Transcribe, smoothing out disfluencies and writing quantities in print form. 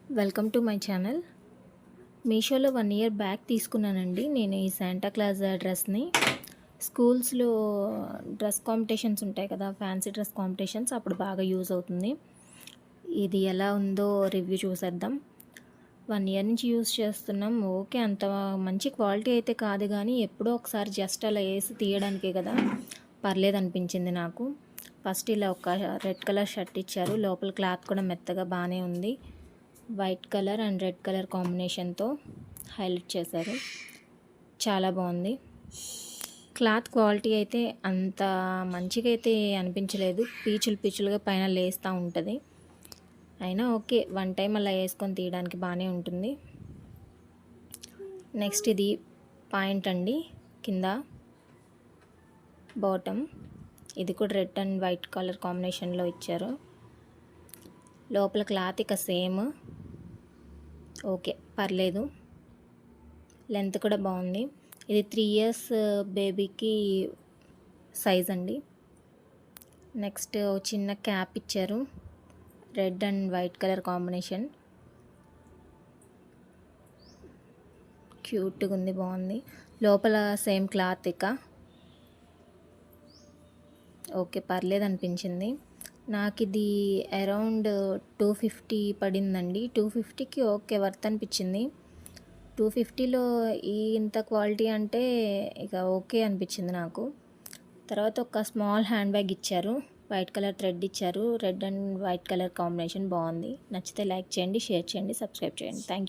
Welcome to my channel. మీషోలో 1 year back తీసుకున్నానండి నేను ఈ శాంటా క్లాస్ డ్రెస్ని. స్కూల్స్లో డ్రెస్ కాంపిటీషన్స్ ఉంటాయి కదా, ఫ్యాన్సీ డ్రెస్ కాంపిటీషన్స్, అప్పుడు బాగా యూజ్ అవుతుంది. ఇది ఎలా ఉందో రివ్యూ చూసేద్దాం. 1 ఇయర్ నుంచి యూజ్ చేస్తున్నాం. ఓకే, అంత మంచి క్వాలిటీ అయితే కాదు, కానీ ఎప్పుడో ఒకసారి జస్ట్ అలా వేసి తీయడానికే కదా, పర్లేదు అనిపించింది నాకు. ఫస్ట్ ఇలా ఒక రెడ్ కలర్ షర్ట్ ఇచ్చారు, లోపల క్లాత్ కూడా మెత్తగా బాగానే ఉంది. White colour and red colour కాంబినేషన్తో హైలైట్ చేశారు, చాలా బాగుంది. క్లాత్ క్వాలిటీ అయితే అంత మంచిగా అయితే అనిపించలేదు, పీచులుగా పైన లేస్తూ ఉంటుంది. అయినా ఓకే, 1 టైం అలా వేసుకొని తీయడానికి బాగానే ఉంటుంది. నెక్స్ట్ ఇది పాయింట్ అండి, కింద బాటమ్. ఇది కూడా రెడ్ అండ్ వైట్ కలర్ కాంబినేషన్లో ఇచ్చారు. లోపల క్లాత్ ఇక సేమ్, ఓకే పర్లేదు. లెంత్ కూడా బాగుంది. ఇది 3 ఇయర్స్ బేబీకి సైజ్ అండి. నెక్స్ట్ చిన్న క్యాప్ ఇచ్చారు, red and white colour combination, క్యూట్గా ఉంది, బాగుంది. లోపల సేమ్ క్లాత్ ఇక ఓకే పర్లేదు అనిపించింది నాకు. ఇది అరౌండ్ 250 పడిందండి. 250కి ఓకే వర్త్ అనిపించింది. 250లో ఈ ఇంత క్వాలిటీ అంటే ఇక ఓకే అనిపించింది నాకు. తర్వాత ఒక స్మాల్ హ్యాండ్ బ్యాగ్ ఇచ్చారు, వైట్ కలర్ థ్రెడ్ ఇచ్చారు, red and white colour combination బాగుంది. నచ్చితే లైక్ చేయండి, షేర్ చేయండి, సబ్స్క్రైబ్ చేయండి. Thank you.